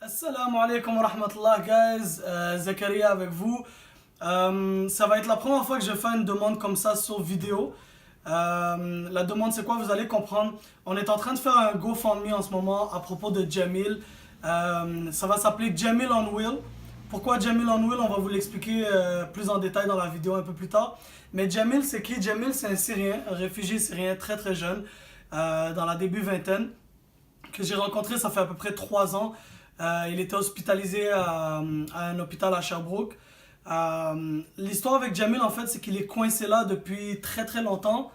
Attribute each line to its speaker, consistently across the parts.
Speaker 1: Assalamu alaikum wa rahmatullah guys, Zakaria avec vous. Ça va être la première fois que je fais une demande comme ça sur vidéo. La demande c'est quoi? Vous allez comprendre. On est en train de faire un GoFundMe en ce moment à propos de Jamil. Ça va s'appeler Jamil on Wheel. Pourquoi Jamil on Wheel? On va vous l'expliquer plus en détail dans la vidéo un peu plus tard. Mais Jamil c'est qui? Jamil c'est un Syrien, un réfugié syrien très très jeune, dans la début vingtaine, que j'ai rencontré ça fait à peu près 3 ans. Il était hospitalisé à un hôpital à Sherbrooke. L'histoire avec Jamil, en fait, c'est qu'il est coincé là depuis très très longtemps.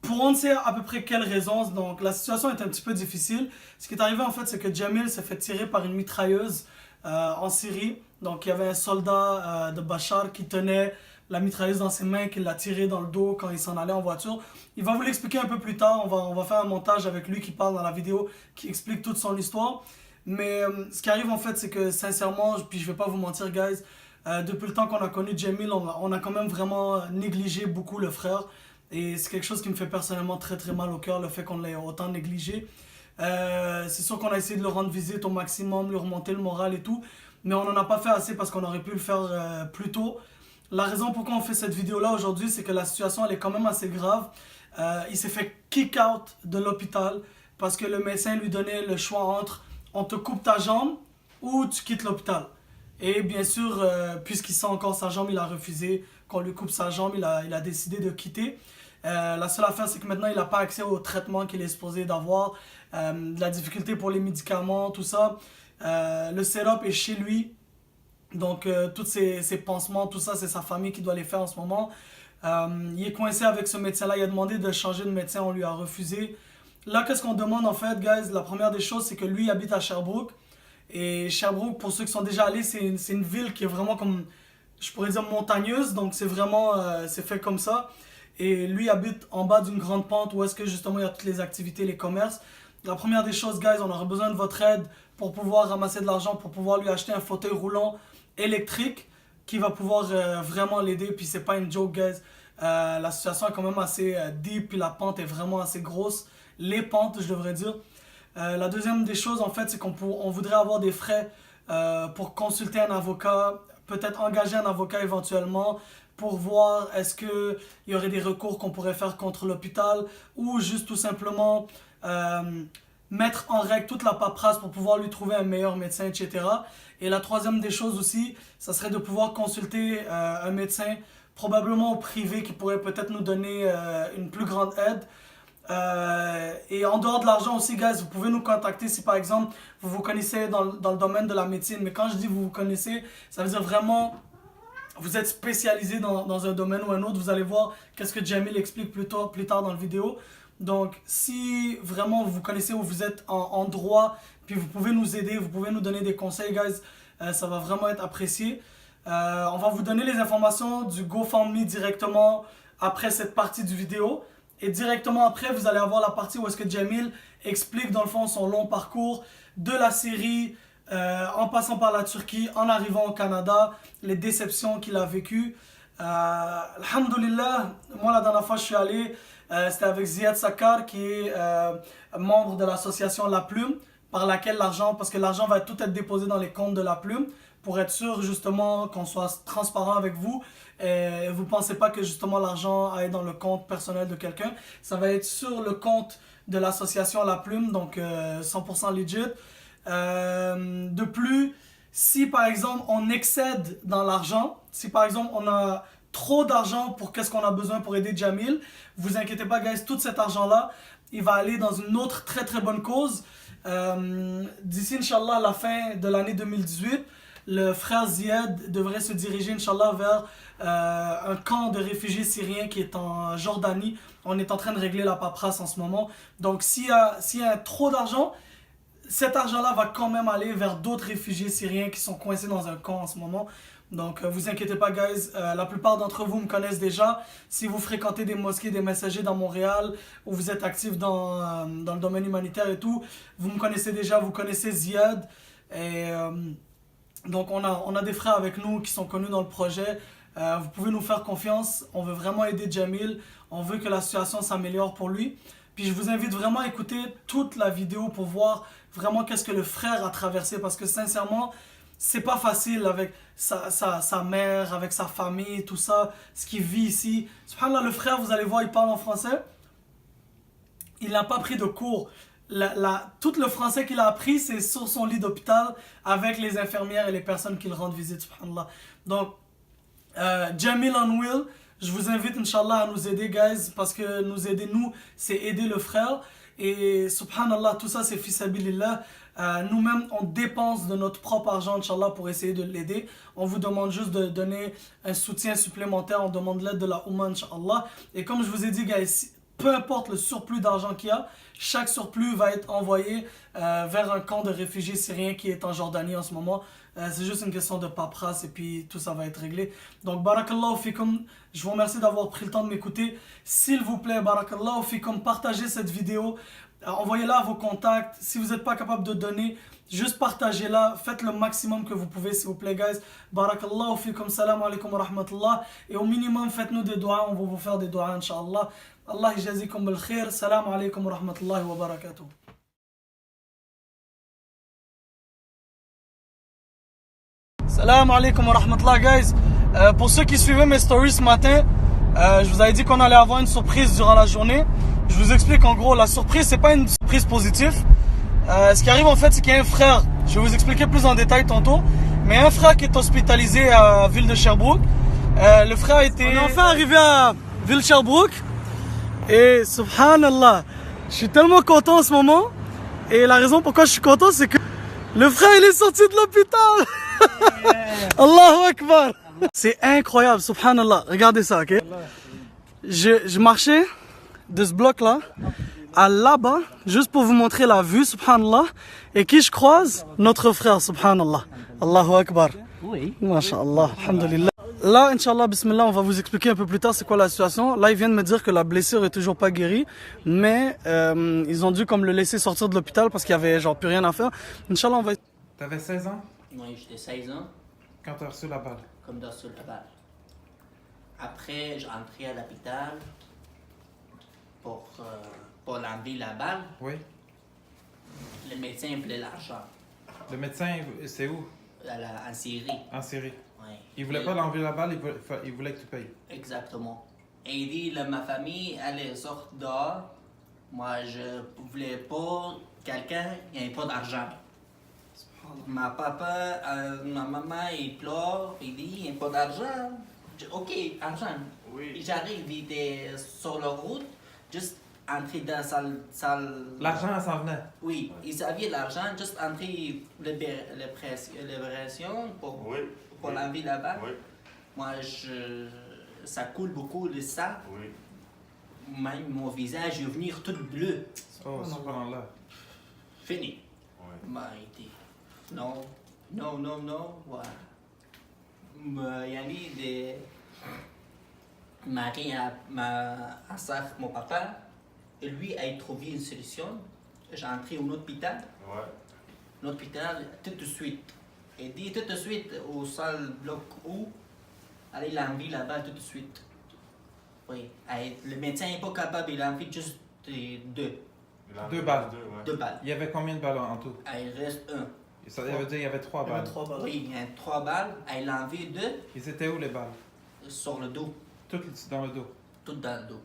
Speaker 1: Pour on ne sait à peu près quelles raisons. Donc la situation est un petit peu difficile. Ce qui est arrivé, en fait, c'est que Jamil s'est fait tirer par une mitrailleuse en Syrie. Donc il y avait un soldat de Bachar qui tenait la mitrailleuse dans ses mains, qui l'a tiré dans le dos quand il s'en allait en voiture. Il va vous l'expliquer un peu plus tard. On va faire un montage avec lui qui parle dans la vidéo, qui explique toute son histoire. Mais ce qui arrive en fait, c'est que sincèrement, puis je vais pas vous mentir, guys, depuis le temps qu'on a connu Jamil, on a quand même vraiment négligé beaucoup le frère. Et c'est quelque chose qui me fait personnellement très très mal au cœur, le fait qu'on l'ait autant négligé. C'est sûr qu'on a essayé de le rendre visite au maximum, lui remonter le moral et tout. Mais on n'en a pas fait assez parce qu'on aurait pu le faire plus tôt. La raison pourquoi on fait cette vidéo-là aujourd'hui, c'est que la situation elle est quand même assez grave. Il s'est fait kick out de l'hôpital parce que le médecin lui donnait le choix entre on te coupe ta jambe ou tu quittes l'hôpital. Et bien sûr, puisqu'il sent encore sa jambe, il a refusé qu'on lui coupe sa jambe, il a décidé de quitter. La seule affaire, c'est que maintenant, il n'a pas accès au traitement qu'il est supposé d'avoir, de la difficulté pour les médicaments, tout ça. Le setup est chez lui, donc tous ses pansements, tout ça, c'est sa famille qui doit les faire en ce moment. Il est coincé avec ce médecin-là, il a demandé de changer de médecin, on lui a refusé. Là, qu'est-ce qu'on demande en fait, guys? La première des choses, c'est que lui habite à Sherbrooke. Et Sherbrooke, pour ceux qui sont déjà allés, c'est une ville qui est vraiment comme, je pourrais dire, montagneuse. Donc c'est vraiment, c'est fait comme ça. Et lui habite en bas d'une grande pente où est-ce que justement il y a toutes les activités, les commerces. La première des choses, guys, on aurait besoin de votre aide pour pouvoir ramasser de l'argent, pour pouvoir lui acheter un fauteuil roulant électrique qui va pouvoir vraiment l'aider. Puis c'est pas une joke, guys. La situation est quand même assez deep, puis la pente est vraiment assez grosse. Les pentes, je devrais dire. La deuxième des choses, en fait, c'est on voudrait avoir des frais pour consulter un avocat, peut-être engager un avocat éventuellement pour voir est-ce qu'il y aurait des recours qu'on pourrait faire contre l'hôpital ou juste tout simplement mettre en règle toute la paperasse pour pouvoir lui trouver un meilleur médecin, etc. Et la troisième des choses aussi, ça serait de pouvoir consulter un médecin, probablement au privé, qui pourrait peut-être nous donner une plus grande aide. Et en dehors de l'argent aussi, guys, vous pouvez nous contacter si par exemple vous vous connaissez dans le domaine de la médecine. Mais quand je dis vous vous connaissez, ça veut dire vraiment vous êtes spécialisé dans un domaine ou un autre. Vous allez voir qu'est-ce que Jamil explique plus tard dans la vidéo. Donc si vraiment vous vous connaissez ou vous êtes en droit, puis vous pouvez nous aider, vous pouvez nous donner des conseils, guys, ça va vraiment être apprécié. On va vous donner les informations du GoFundMe directement après cette partie du vidéo. Et directement après, vous allez avoir la partie où est-ce que Jamil explique dans le fond son long parcours de la Syrie, en passant par la Turquie, en arrivant au Canada, les déceptions qu'il a vécues. Alhamdulillah, moi la dernière fois je suis allé, c'était avec Ziad Sakar qui est membre de l'association La Plume, par laquelle l'argent, parce que l'argent va tout être déposé dans les comptes de La Plume, pour être sûr justement qu'on soit transparent avec vous. Et vous ne pensez pas que justement l'argent aille dans le compte personnel de quelqu'un. Ça va être sur le compte de l'association La Plume, donc 100% legit. De plus, si par exemple on excède dans l'argent, si par exemple on a trop d'argent pour qu'est-ce qu'on a besoin pour aider Jamil, vous inquiétez pas, guys, tout cet argent-là, il va aller dans une autre très très bonne cause. D'ici, Inch'Allah, à la fin de l'année 2018, le frère Ziad devrait se diriger, Inch'Allah, vers un camp de réfugiés syriens qui est en Jordanie. On est en train de régler la paperasse en ce moment. Donc, s'il y a trop d'argent, cet argent-là va quand même aller vers d'autres réfugiés syriens qui sont coincés dans un camp en ce moment. Donc, vous inquiétez pas, guys. La plupart d'entre vous me connaissent déjà. Si vous fréquentez des mosquées, des messagers dans Montréal, ou vous êtes actif dans le domaine humanitaire et tout, vous me connaissez déjà, vous connaissez Ziad. Et donc, on a des frères avec nous qui sont connus dans le projet. Vous pouvez nous faire confiance. On veut vraiment aider Jamil. On veut que la situation s'améliore pour lui. Puis je vous invite vraiment à écouter toute la vidéo pour voir vraiment qu'est-ce que le frère a traversé. Parce que sincèrement, c'est pas facile avec sa mère, avec sa famille, tout ça, ce qu'il vit ici. Subhanallah, le frère, vous allez voir, il parle en français. Il n'a pas pris de cours. Tout le français qu'il a appris, c'est sur son lit d'hôpital avec les infirmières et les personnes qui le rendent visite, subhanallah. Donc, Jamil and Will, je vous invite, Inch'Allah, à nous aider, guys, parce que nous aider, nous, c'est aider le frère. Et subhanallah, tout ça, c'est fisabilillah. Nous-mêmes, on dépense de notre propre argent, Inch'Allah, pour essayer de l'aider. On vous demande juste de donner un soutien supplémentaire. On demande l'aide de la Oumma, Inch'Allah. Et comme je vous ai dit, guys, peu importe le surplus d'argent qu'il y a, chaque surplus va être envoyé vers un camp de réfugiés syriens qui est en Jordanie en ce moment. C'est juste une question de paperasse et puis tout ça va être réglé. Donc, barakallahu fikum, je vous remercie d'avoir pris le temps de m'écouter. S'il vous plaît, barakallahu fikum, partagez cette vidéo. Envoyez-la à vos contacts. Si vous n'êtes pas capable de donner, juste partagez-la. Faites le maximum que vous pouvez, s'il vous plaît, guys. Barakallahu fikum, salam alaikum wa rahmatullah. Et au minimum, faites-nous des doigts. On va vous faire des doigts, Inch'Allah. Allah yajazikum bil khair. Salam alaikum wa rahmatullahi wa barakatuh. Salam alaikum wa rahmatullah, guys. Pour ceux qui suivaient mes stories ce matin, je vous avais dit qu'on allait avoir une surprise durant la journée. Je vous explique en gros, la surprise, c'est pas une surprise positive. Ce qui arrive en fait, c'est qu'il y a un frère, je vais vous expliquer plus en détail tantôt, mais un frère qui est hospitalisé à Ville de Sherbrooke. Le frère était... On est enfin arrivé à Ville de Sherbrooke et subhanallah, je suis tellement content en ce moment. Et la raison pourquoi je suis content, c'est que le frère il est sorti de l'hôpital. Allahu Akbar. C'est incroyable, subhanallah. Regardez ça, ok? Je marchais de ce bloc-là à là-bas, juste pour vous montrer la vue, subhanallah. Et qui je croise? Notre frère, subhanallah. Allahu Akbar.
Speaker 2: Oui.
Speaker 1: Masha'Allah, alhamdulillah. Là, Inch'Allah, bismillah, on va vous expliquer un peu plus tard c'est quoi la situation. Là, ils viennent me dire que la blessure est toujours pas guérie, mais ils ont dû comme le laisser sortir de l'hôpital parce qu'il y avait genre plus rien à faire. Inch'Allah, on va...
Speaker 3: T'avais 16 ans
Speaker 2: Oui, j'étais 16 ans,
Speaker 3: quand t'as reçu la balle.
Speaker 2: comme dans sur la balle. Après, j'ai entré à l'hôpital pour l'enlever la balle.
Speaker 3: Oui.
Speaker 2: Le médecin voulait l'argent
Speaker 3: Le médecin, c'est où?
Speaker 2: en Syrie.
Speaker 3: En Syrie.
Speaker 2: Ouais.
Speaker 3: Il voulait pas l'enlever la balle, il voulait que tu payes.
Speaker 2: Exactement. Et il dit, ma famille, elle sort dehors. Moi, je voulais pas quelqu'un qui n'ait pas d'argent. Ma maman, il pleure, il dit, il n'y a pas d'argent. Ok, argent.
Speaker 4: Oui.
Speaker 2: J'arrive, il était sur la route, juste entrer dans la salle.
Speaker 3: L'argent, ça s'en venait.
Speaker 2: Oui, il savait l'argent, juste entrer l'opération pour
Speaker 4: Oui. Oui.
Speaker 2: l'enlever là-bas.
Speaker 4: Oui.
Speaker 2: Moi, ça coule beaucoup le sang.
Speaker 4: Oui.
Speaker 2: Même mon visage est venu tout bleu.
Speaker 3: Oh, subhanallah.
Speaker 2: Fini.
Speaker 4: Oui.
Speaker 2: Il dit non, non, non, non. Ouais. Yani de Marie a ça, mon papa, et lui a trouvé une solution. J'ai entré au hôpital.
Speaker 4: Ouais.
Speaker 2: L'hôpital tout de suite. Il dit tout de suite au salle bloc où allez l'enlever là-bas tout de suite. Oui. Le médecin n'est pas capable, il a enlevé juste deux.
Speaker 3: Deux balles.
Speaker 4: Ouais.
Speaker 2: Deux balles.
Speaker 3: Il y avait combien de balles en tout?
Speaker 2: Il reste un.
Speaker 3: Ça veut dire qu'il y avait 3
Speaker 1: Il y avait
Speaker 3: balles.
Speaker 1: 3 balles.
Speaker 2: Oui, il y a 3 balles. Il a enlevé 2
Speaker 3: Ils étaient où les balles?
Speaker 2: sur le dos,
Speaker 3: Toutes dans le dos.
Speaker 2: tout dans le dos.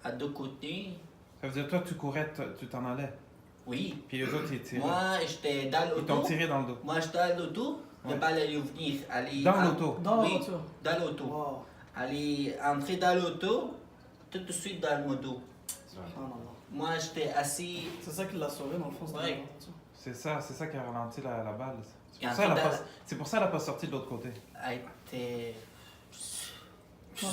Speaker 2: À deux côtés,
Speaker 3: Ça veut dire toi, tu courais, tu t'en allais.
Speaker 2: oui.
Speaker 3: Puis les autres, ils tiraient.
Speaker 2: Moi, j'étais dans
Speaker 3: Ils t'ont
Speaker 2: l'auto.
Speaker 3: tiré dans le dos.
Speaker 2: Moi, j'étais dans l'auto.
Speaker 3: Ouais.
Speaker 2: Le balle allait venir. Aller
Speaker 3: Dans l'auto?
Speaker 1: Dans la
Speaker 2: Oui,
Speaker 1: voiture.
Speaker 2: dans l'auto.
Speaker 1: Wow.
Speaker 2: Aller entrer dans l'auto, tout de suite dans le moto.
Speaker 1: Subhanallah.
Speaker 2: Moi, j'étais assis.
Speaker 1: C'est ça qui l'a sauvé dans le fond. c'était
Speaker 2: Ouais.
Speaker 1: la voiture.
Speaker 3: C'est ça qui a ralenti la balle.
Speaker 2: Et en
Speaker 3: C'est pour,
Speaker 2: fait,
Speaker 3: c'est pour ça qu'elle n'a pas sorti de l'autre côté.
Speaker 2: a été.
Speaker 1: Non,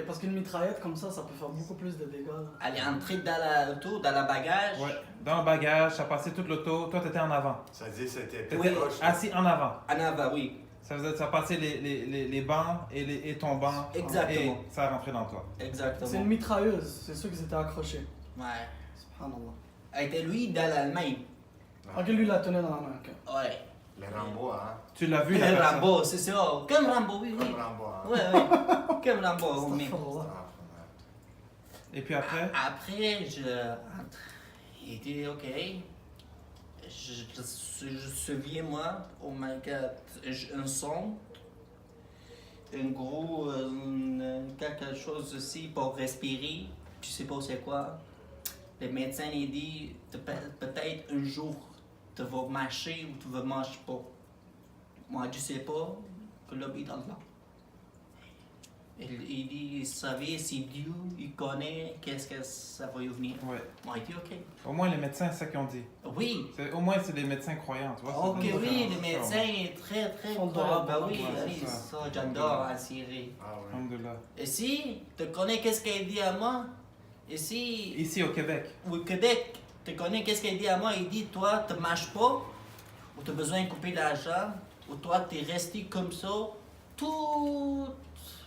Speaker 1: parce qu'une mitraillette comme ça peut faire beaucoup plus de dégâts. Là.
Speaker 2: Elle est entrée dans l'auto, dans la bagage.
Speaker 3: Ouais. Dans le bagage, ça a passé toute l'auto. Toi, t'étais en avant.
Speaker 4: Ça dit c'était
Speaker 3: T'étais
Speaker 2: Oui.
Speaker 4: proche.
Speaker 3: assis en avant.
Speaker 2: En avant, oui.
Speaker 3: Ça veut dire que ça a passé les bancs et ton banc.
Speaker 2: Exactement.
Speaker 3: Et ça a rentré dans toi.
Speaker 2: Exactement.
Speaker 1: C'est une mitrailleuse, c'est sûr qu'ils étaient accrochés.
Speaker 2: Ouais.
Speaker 1: Subhanallah.
Speaker 2: Elle était lui dans l'Allemagne.
Speaker 1: Ok, lui il la tenait dans la main. ok.
Speaker 2: Ouais.
Speaker 4: Les Rambo, hein.
Speaker 3: Tu l'as vu, la
Speaker 2: Comme
Speaker 3: personne.
Speaker 2: Rambo, c'est ça. Comme Rambo, oui, oui.
Speaker 4: Comme Rambo, hein.
Speaker 2: Ouais, ouais. Comme Rambo, oui.
Speaker 1: Astaghfirullah.
Speaker 4: Ah,
Speaker 3: Et puis après?
Speaker 2: Après, il dit ok. Je souviens moi, oh my god, un son, un gros, quelque chose aussi pour respirer, je sais pas c'est quoi. Le médecin il dit peut-être un jour tu vas marcher ou tu vas manger pas. Moi je sais pas que l'homme dans là. Il dit, il savait, c'est Dieu, il connaît, qu'est-ce que ça va y venir.
Speaker 3: Ouais.
Speaker 2: Moi, il dit, ok.
Speaker 3: Au moins, les médecins, c'est ça qu'ils ont dit.
Speaker 2: Oui.
Speaker 3: Au moins, c'est des médecins croyants, tu vois.
Speaker 2: Ok,
Speaker 3: c'est pas
Speaker 2: oui,
Speaker 3: différent,
Speaker 2: le
Speaker 3: ça,
Speaker 2: médecin
Speaker 3: ouais.
Speaker 2: est très
Speaker 1: Font
Speaker 2: fort.
Speaker 1: droit,
Speaker 2: Bah oui,
Speaker 3: ouais,
Speaker 2: oui,
Speaker 3: c'est ça.
Speaker 2: ça, j'adore en Syrie.
Speaker 4: Ah ouais.
Speaker 3: Alhamdulillah.
Speaker 2: Et si tu connais qu'est-ce qu'il dit à moi, ici,
Speaker 3: Ici, au Québec.
Speaker 2: au Québec, tu connais qu'est-ce qu'il dit à moi, il dit, toi, tu ne marches pas, ou tu as besoin de couper l'argent, ou toi, tu es resté comme ça, tout.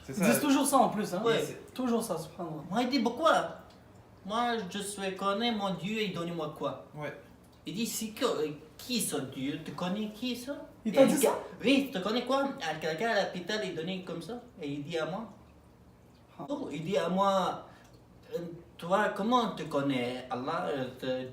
Speaker 3: C'est
Speaker 1: Ils disent
Speaker 3: ça.
Speaker 1: toujours ça en plus, hein?
Speaker 2: Ouais.
Speaker 1: Toujours ça, subhanallah.
Speaker 2: Moi, il dit, pourquoi? Moi, je connais mon Dieu, il donne moi quoi?
Speaker 3: Ouais.
Speaker 2: Il dit, c'est qui ça, Dieu? Tu connais qui ça?
Speaker 1: Il t'a
Speaker 2: Et
Speaker 1: dit ça?
Speaker 2: Oui, tu connais quoi? Quelqu'un à l'hôpital, il donnait comme ça. Et il dit à moi. Oh, il dit à moi, toi, comment tu connais Allah,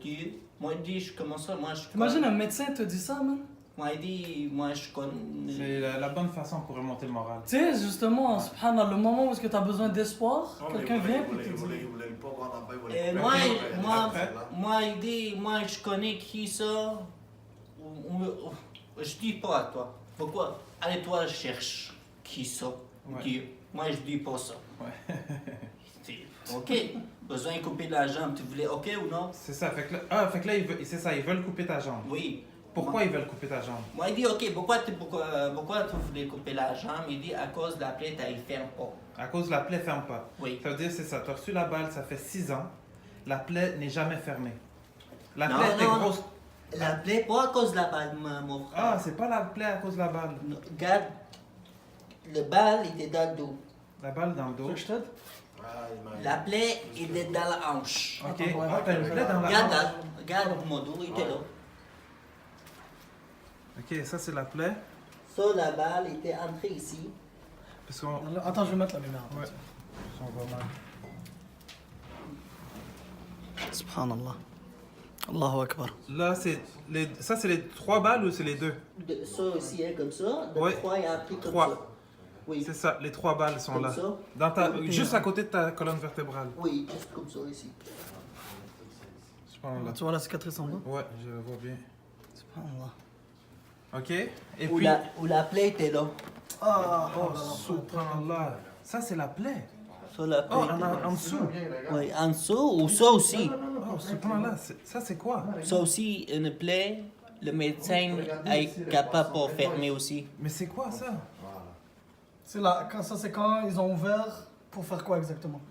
Speaker 2: Dieu? Moi, il dit, comment ça? Moi, je
Speaker 1: T'imagines un médecin te dit ça, man?
Speaker 2: Moi, il dit, moi, je connais.
Speaker 3: C'est la bonne façon pour remonter le moral.
Speaker 1: Tu sais, justement, subhanallah, le moment où tu as besoin d'espoir,
Speaker 4: Non, mais
Speaker 1: quelqu'un
Speaker 4: il
Speaker 1: vient
Speaker 4: voulait-
Speaker 1: et te
Speaker 4: il voulait-
Speaker 1: dit.
Speaker 4: il voulait pas voir là-bas, il voulait
Speaker 2: Et
Speaker 4: pas
Speaker 2: moi,
Speaker 4: voir
Speaker 2: moi,
Speaker 4: après.
Speaker 2: moi, il dit, moi, je connais qui ça. Je dis pas à toi. Pourquoi? Allez, toi, cherche qui ça.
Speaker 3: Ouais.
Speaker 2: Dieu. Moi, je dis pas ça.
Speaker 3: Ouais.
Speaker 2: Ok, besoin de couper la jambe, tu voulais ok ou non?
Speaker 3: C'est ça. Fait que là c'est ça, ils veulent couper ta jambe.
Speaker 2: Oui.
Speaker 3: Pourquoi ils veulent couper ta jambe?
Speaker 2: Moi, il dit ok, pourquoi tu voulais couper la jambe? Il dit à cause de la plaie, tu ferme pas.
Speaker 3: À cause de la plaie ferme pas.
Speaker 2: Oui.
Speaker 3: Ça veut dire, c'est ça. Tu as reçu la balle, ça fait 6 ans. La plaie n'est jamais fermée. La
Speaker 2: Non,
Speaker 3: plaie était
Speaker 2: non.
Speaker 3: grosse.
Speaker 2: La plaie, pas à cause de la balle, mon frère.
Speaker 3: Ah, c'est pas la plaie à cause de la balle.
Speaker 2: Non, regarde, le balle était dans le dos.
Speaker 3: La balle dans le
Speaker 1: Tu
Speaker 3: dos.
Speaker 1: veux que je t'aide?
Speaker 4: Ah, il m'a-
Speaker 2: La plaie était dans la hanche.
Speaker 3: Ok.
Speaker 1: Attends, ouais,
Speaker 3: Ah, t'as une plaie dans la
Speaker 2: Regarde,
Speaker 3: hanche.
Speaker 2: là, regarde mon dos, il était là.
Speaker 3: Ok, ça c'est la plaie.
Speaker 2: Ça, la balle était entrée ici.
Speaker 3: Parce qu'on.
Speaker 1: Attends, je vais mettre la lumière.
Speaker 3: Ouais. On va mal.
Speaker 1: Subhanallah. Allahu Akbar.
Speaker 3: Là, ça c'est les 3 balles ou c'est les 2?
Speaker 2: Ça aussi est comme ça. De
Speaker 3: Ouais.
Speaker 2: 3 est entré comme
Speaker 3: 3.
Speaker 2: ça. Oui.
Speaker 3: C'est ça, les 3 balles sont
Speaker 2: Comme
Speaker 3: là.
Speaker 2: ça.
Speaker 3: Juste à côté de ta colonne vertébrale.
Speaker 2: Oui, juste comme ça ici.
Speaker 3: Subhanallah.
Speaker 1: Tu vois la cicatrice en bas?
Speaker 3: Ouais, je le vois bien.
Speaker 1: Subhanallah.
Speaker 3: Ok. Et
Speaker 2: Où
Speaker 3: puis.
Speaker 2: la plaie était là.
Speaker 1: Ah,
Speaker 3: Oh, subhanallah. Ça c'est la plaie.
Speaker 2: Ça, la plaie
Speaker 3: Oh,
Speaker 2: était là.
Speaker 3: en dessous.
Speaker 2: Oui, en dessous ou ça aussi.
Speaker 3: Oh, subhanallah. Ça c'est quoi?
Speaker 2: Ça aussi, une plaie, le médecin est capable de fermer aussi.
Speaker 3: Mais c'est quoi ça?
Speaker 1: C'est là, c'est quand ils ont ouvert pour faire quoi exactement?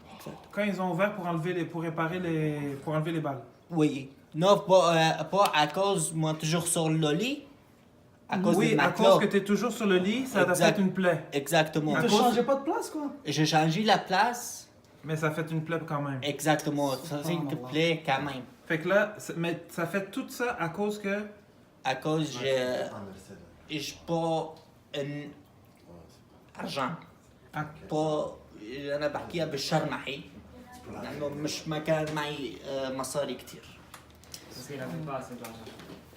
Speaker 3: Quand ils ont ouvert pour enlever les balles.
Speaker 2: Oui. Non, pas à cause, moi, toujours sur le lit. À cause
Speaker 3: Oui,
Speaker 2: du
Speaker 3: à
Speaker 2: matelas.
Speaker 3: cause que tu es toujours sur le lit, ça t'a
Speaker 2: Exact.
Speaker 3: fait une plaie.
Speaker 2: Exactement.
Speaker 1: Ils te changeaient pas de place, quoi?
Speaker 2: J'ai changé la place.
Speaker 3: Mais ça fait une plaie quand même.
Speaker 2: Exactement. Ça, c'est une plaie quand même.
Speaker 3: Fait que là, mais ça fait tout ça à cause que.
Speaker 2: À cause, je pas un argent.
Speaker 3: Ah,
Speaker 2: pas انا بحكيها بالشر معي لانه مش ما كان معي مصاري كتير.
Speaker 5: Parce qu'il n'avait pas assez d'argent.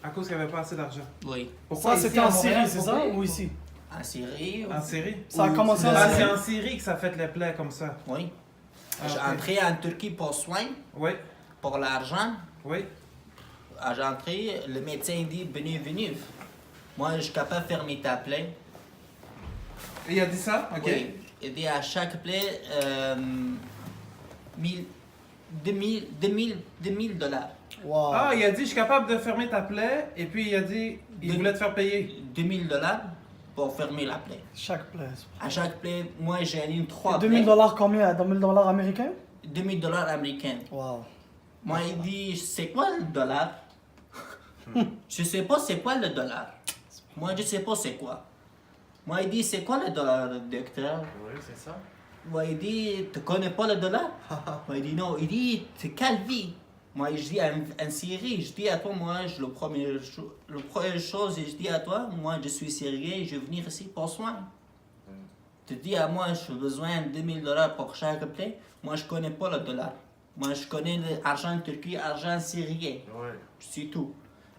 Speaker 3: à cause qu'il n'y avait pas assez d'argent.
Speaker 2: Oui.
Speaker 1: Ça, c'était en Syrie,
Speaker 3: Montréal,
Speaker 1: c'est ça? Ou ici?
Speaker 2: En Syrie.
Speaker 3: En Syrie?
Speaker 1: Ça a commencé en
Speaker 3: Ah, c'est
Speaker 1: Syrie?
Speaker 3: en Syrie que ça fait les plaies comme ça.
Speaker 2: Oui.
Speaker 3: Ah,
Speaker 2: J'ai
Speaker 3: ok.
Speaker 2: entré en Turquie pour soins,
Speaker 3: Oui,
Speaker 2: pour l'argent.
Speaker 3: oui.
Speaker 2: J'ai entré, le médecin dit venez. Moi, je suis capable de fermer ta plaie.
Speaker 3: Et il a dit ça? Ok.
Speaker 2: Oui. Il dit à chaque plaie 2000 dollars.
Speaker 1: Wow.
Speaker 3: Ah, il a dit je suis capable de fermer ta plaie. Et puis il a dit il voulait te faire payer.
Speaker 2: 2000 dollars pour fermer la plaie.
Speaker 1: Chaque place.
Speaker 2: À chaque plaie, moi j'ai une 3
Speaker 1: $2000
Speaker 2: plaies.
Speaker 1: combien? $2000 américains?
Speaker 2: 2000 dollars américains.
Speaker 1: Wow.
Speaker 2: Moi, il dit, c'est quoi le dollar? Je sais pas c'est quoi le dollar. Moi, je sais pas c'est quoi. Moi, il dit, c'est quoi le dollar, docteur?
Speaker 5: Oui, c'est ça.
Speaker 2: Moi, il dit, tu connais pas le dollar? Moi, il dit, non. Il dit, c'est quelle vie? Moi, je dis, en Syrie, je dis à toi, moi, le première chose, je dis à toi, moi, je suis syrien, je vais venir ici pour soin. Tu dis à moi, j'ai besoin de $2000 pour chaque plaie. Moi, je connais pas le dollar. Moi, je connais l'argent turc, argent syrien.
Speaker 4: Ouais.
Speaker 2: C'est tout.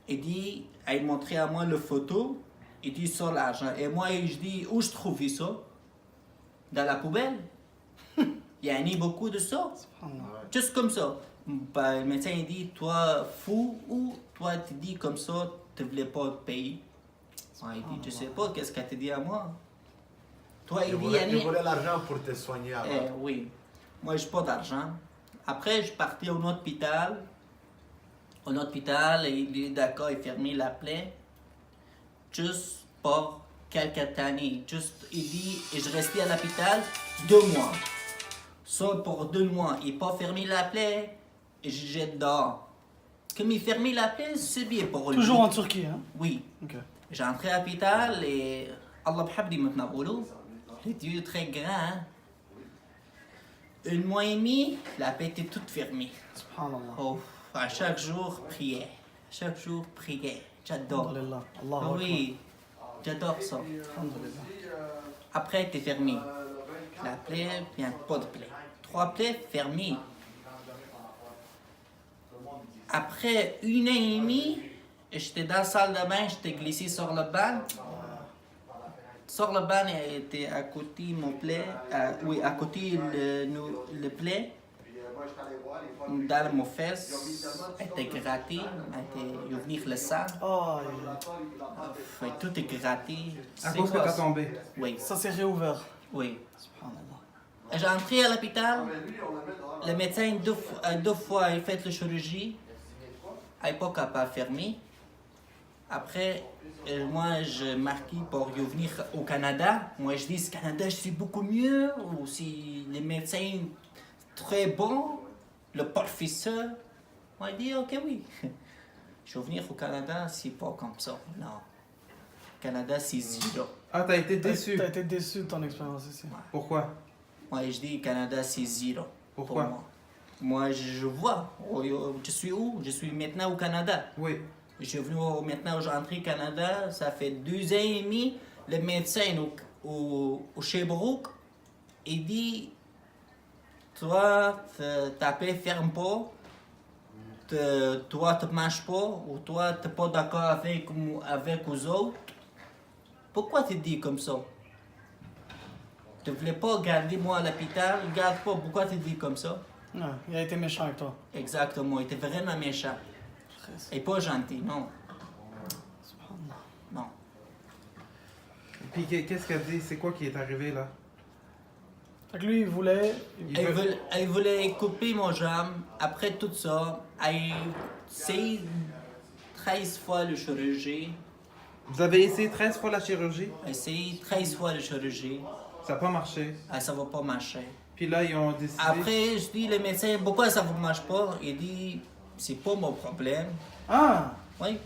Speaker 2: Il dit, il montrait à moi la photo, il dit sur l'argent. Et moi, je dis, où je trouve ça? Dans la poubelle? Il y a ni beaucoup de ça.
Speaker 1: Subhanallah.
Speaker 2: Juste comme ça. Ben, le médecin il dit, toi, fou, ou toi, tu dis comme ça, tu ne voulais pas te payer. Ouais, il dit, je sais pas, qu'est-ce qu'elle t'a dit à moi? Toi, il dit,
Speaker 4: Tu
Speaker 2: Yannick.
Speaker 4: volais l'argent pour te soigner avant.
Speaker 2: Oui. Moi, j'ai pas d'argent. Après, je partais au hôpital. Au hôpital, il est d'accord, il fermait la plaie. Juste pour quelques années. Juste, il dit, et je restais à l'hôpital 2 mois. Ça, pour 2 mois, il n'a pas fermé la plaie, et je jette dehors. Comme il fermait la plaie, c'est bien pour lui.
Speaker 1: Toujours en Turquie, hein?
Speaker 2: Oui.
Speaker 1: Ok.
Speaker 2: J'ai entré à l'hôpital et Allah bhabdi maintenant boulot. Les yeux très grands. Hein? 1 mois et demi, la plaie était toute fermée.
Speaker 1: Subhanallah.
Speaker 2: Oh, à chaque jour, prière. Chaque jour, prière. J'adore.
Speaker 1: Alhamdulillah.
Speaker 2: Ah
Speaker 1: Allahu Akbar.
Speaker 2: oui, j'adore ça.
Speaker 1: Alhamdulillah.
Speaker 2: Après, t'es fermé. La plaie, il n'y a pas de plaie. 3 plaies fermées. Après 1 an et demi, j'étais dans la salle de bain, j'étais glissé sur le banc. Sur le banc, il était à côté mon plaie, oui, à côté le plaie. Dans mon fesse, elle était grattée, il venir le sang,
Speaker 1: Oh,
Speaker 2: tout est gratté.
Speaker 3: À
Speaker 2: C'est
Speaker 3: cause que
Speaker 2: quoi,
Speaker 3: t'as
Speaker 2: ça?
Speaker 3: tombé.
Speaker 2: Oui,
Speaker 1: ça s'est réouvert.
Speaker 2: oui.
Speaker 1: Subhanallah.
Speaker 2: J'ai entré à l'hôpital, le médecin 2 fois il fait la chirurgie, il n'est pas capable de fermer. Après, moi je marquais pour venir au Canada. Moi je dis, Canada c'est beaucoup mieux, ou si les médecins très bons, le professeur. Moi je dis, ok oui. Je vais venir au Canada, c'est pas comme ça. Non. Canada c'est zéro.
Speaker 3: Ah, t'as été déçu.
Speaker 1: T'as été déçu de ton expérience ici.
Speaker 3: Pourquoi?
Speaker 2: Moi je dis, Canada c'est zéro.
Speaker 3: Pourquoi?
Speaker 2: Pour moi. Moi, je vois. Je suis où? Je suis maintenant au Canada.
Speaker 3: Oui.
Speaker 2: Je suis venu maintenant, j'ai entré au Canada, ça fait 2 ans et demi. Le médecin au Sherbrooke, il dit, toi, ta plaie ferme pas, toi, tu ne manges pas, ou toi, tu n'es pas d'accord avec les autres. Pourquoi tu dis comme ça? Tu ne voulais pas garder moi à l'hôpital, garde pas, pourquoi tu dis comme ça?
Speaker 1: Ouais, il a été méchant avec toi.
Speaker 2: Exactement, il était vraiment méchant. Et pas gentil, non.
Speaker 1: Subhanallah.
Speaker 2: Non.
Speaker 3: Puis qu'est-ce qu'elle dit? C'est quoi qui est arrivé là?
Speaker 1: Fait que lui, il voulait.
Speaker 2: Il voulait couper mon jambe. Après tout ça, il essayé 13 fois le chirurgie.
Speaker 3: Vous avez essayé 13 fois la chirurgie?
Speaker 2: Il essayé 13 fois le chirurgie.
Speaker 3: Ça n'a pas marché.
Speaker 2: Ah, ça va pas marcher.
Speaker 3: Puis là, ils ont décidé.
Speaker 2: Après, je dis le médecin, pourquoi ça ne marche pas? Il dit, c'est pas mon problème.
Speaker 1: Ah!
Speaker 2: Oui.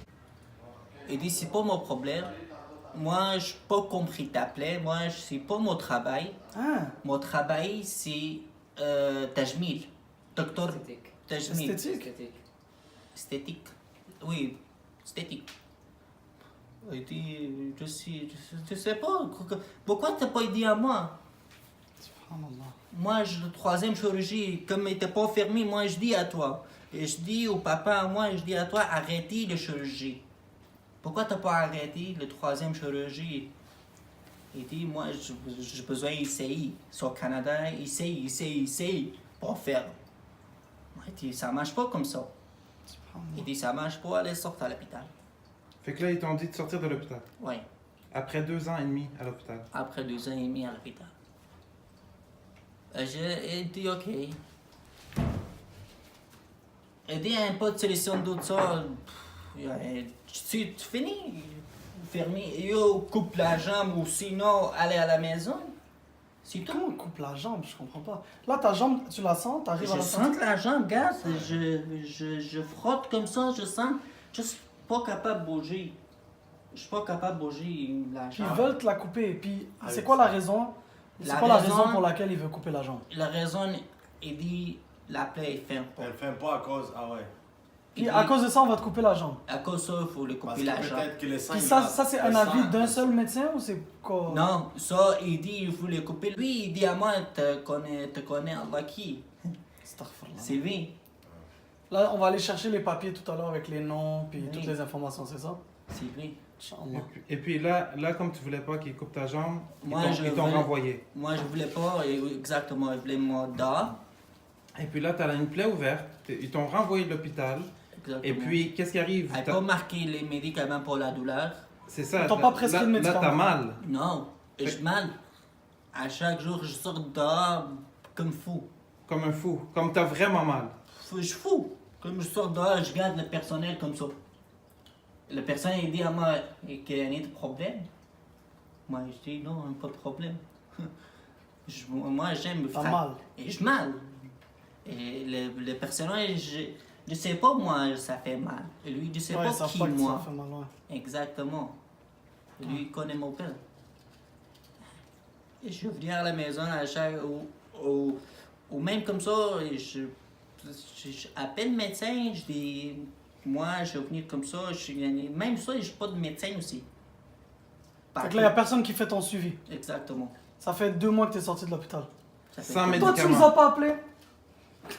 Speaker 2: Il dit, c'est pas mon problème. Moi, je n'ai pas compris ta plaie. Moi, c'est pas mon travail.
Speaker 1: Ah!
Speaker 2: Mon travail, c'est Tajmil. Docteur
Speaker 5: Esthétique.
Speaker 2: Tajmil.
Speaker 1: Esthétique?
Speaker 5: Esthétique.
Speaker 2: Esthétique. Oui, esthétique. Il dit, je sais pas. Pourquoi tu n'as pas dit à moi?
Speaker 1: Subhanallah.
Speaker 2: Moi, le 3e chirurgie, comme il n'était pas fermé, moi, je dis à toi. Et je dis au papa, moi, je dis à toi, arrêtez la chirurgie. Pourquoi tu n'as pas arrêté le 3e chirurgie? Il dit, moi, j'ai besoin d'essayer. Sur le Canada, essaye, pour faire. Moi, il dit, ça ne marche pas comme ça. Il dit, ça ne marche pas, allez, sortir à l'hôpital.
Speaker 3: Fait que là, ils t'ont dit de sortir de l'hôpital.
Speaker 2: Oui,
Speaker 3: Après 2 ans et demi à l'hôpital.
Speaker 2: après 2 ans et demi à l'hôpital. J'ai dit, ok. Il dit, il n'y a pas de solution d'autre ça. Tu finis, fermé, yo, coupe la jambe ou sinon, aller à la maison. C'est tout.
Speaker 1: Comment on coupe la jambe? Je comprends pas. Là, ta jambe, tu la sens? T'arrives à
Speaker 2: Je
Speaker 1: la
Speaker 2: sens
Speaker 1: sentir?
Speaker 2: la jambe, regarde, je frotte comme ça, je sens, je suis pas capable de bouger. Je suis pas capable de bouger la
Speaker 1: Ils
Speaker 2: jambe.
Speaker 1: veulent te la couper. Puis,
Speaker 4: Avec
Speaker 1: c'est quoi la raison? C'est
Speaker 2: La
Speaker 1: quoi la
Speaker 2: raison-
Speaker 1: raison pour laquelle il veut couper la jambe?
Speaker 2: La raison, il dit, la plaie est ferme pas.
Speaker 4: Elle fait pas à cause. Ah ouais.
Speaker 2: Il
Speaker 1: Puis,
Speaker 2: dit,
Speaker 1: à cause de ça, on va te couper la jambe.
Speaker 2: à cause de ça, il faut le
Speaker 4: Parce
Speaker 2: couper
Speaker 4: que
Speaker 2: la jambe.
Speaker 4: peut-être que le sang.
Speaker 1: Puis
Speaker 4: il
Speaker 1: ça,
Speaker 4: va-
Speaker 1: c'est
Speaker 4: le
Speaker 1: un
Speaker 4: sang-
Speaker 1: avis d'un seul médecin ou c'est quoi?
Speaker 2: Non, ça, il dit, il faut le couper. Lui, il dit à moi, te connais Allah qui?
Speaker 1: Astaghfirullah.
Speaker 2: Sylvie,
Speaker 1: Là, on va aller chercher les papiers tout à l'heure avec les noms puis
Speaker 2: Oui.
Speaker 1: toutes les informations, c'est ça?
Speaker 2: Sylvie.
Speaker 1: Inch'Allah.
Speaker 3: Et puis là, comme tu voulais pas qu'ils coupent ta jambe,
Speaker 2: Moi,
Speaker 3: ils t'ont
Speaker 2: veux-
Speaker 3: renvoyé.
Speaker 2: Moi, je voulais pas exactement, je voulais moi dehors.
Speaker 3: Et puis là, tu as une plaie ouverte, ils t'ont renvoyé de l'hôpital.
Speaker 2: Exactement.
Speaker 3: Et puis, qu'est-ce qui arrive?
Speaker 2: Elle n'a pas marqué les médicaments pour la douleur.
Speaker 3: C'est ça.
Speaker 1: Ils t'ont pas prescrit de
Speaker 3: Là,
Speaker 1: médicaments.
Speaker 3: t'as mal.
Speaker 2: Non,
Speaker 3: Fait-
Speaker 2: je mal. À chaque jour, je sors dehors comme fou.
Speaker 3: Comme un fou. Comme t'as vraiment mal.
Speaker 2: Je suis fou. Comme je sors dehors, je garde le personnel comme ça. Le personnel il dit à moi qu'il y a un problème. Moi, je dis non, pas de problème. Moi, j'aime me
Speaker 1: T'as
Speaker 2: frapper.
Speaker 1: mal.
Speaker 2: Et je mal. Et le personnel, je sais pas moi, ça fait mal. Et lui, je sais
Speaker 1: Ouais,
Speaker 2: pas
Speaker 1: ça
Speaker 2: qui
Speaker 1: fait que ça
Speaker 2: moi.
Speaker 1: fait mal, ouais.
Speaker 2: Exactement. Lui, il connaît mon père. Et je viens à la maison à chaque. Ou même comme ça, je appelle le médecin, je dis. Moi, je vais venir comme ça. Même ça, je suis pas de médecin aussi.
Speaker 1: Fait que là, il n'y a personne qui fait ton suivi.
Speaker 2: Exactement.
Speaker 1: Ça fait 2 mois que tu es sorti de l'hôpital.
Speaker 2: Ça fait
Speaker 3: Sans
Speaker 2: que-
Speaker 3: médicaments.
Speaker 1: Toi, tu nous as pas appelé?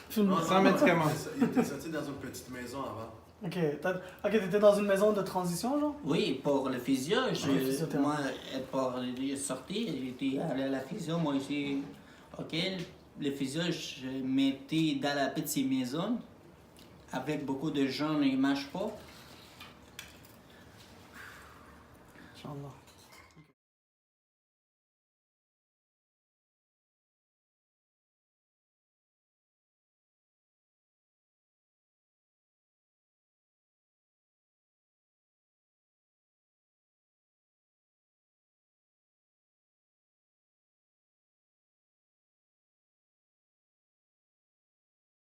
Speaker 1: Filme-le.
Speaker 3: Sans médicaments.
Speaker 4: Il était sorti dans une petite maison avant.
Speaker 1: Ok, t'étais dans une maison de transition, genre?
Speaker 2: Oui, pour le physio,
Speaker 1: physiothérapie.
Speaker 2: moi, il est sorti, il était allé à la physio, moi ici, ok, le physio, je mettais dans la petite maison, avec beaucoup de gens, ils ne marchent pas.
Speaker 1: Inch'Allah.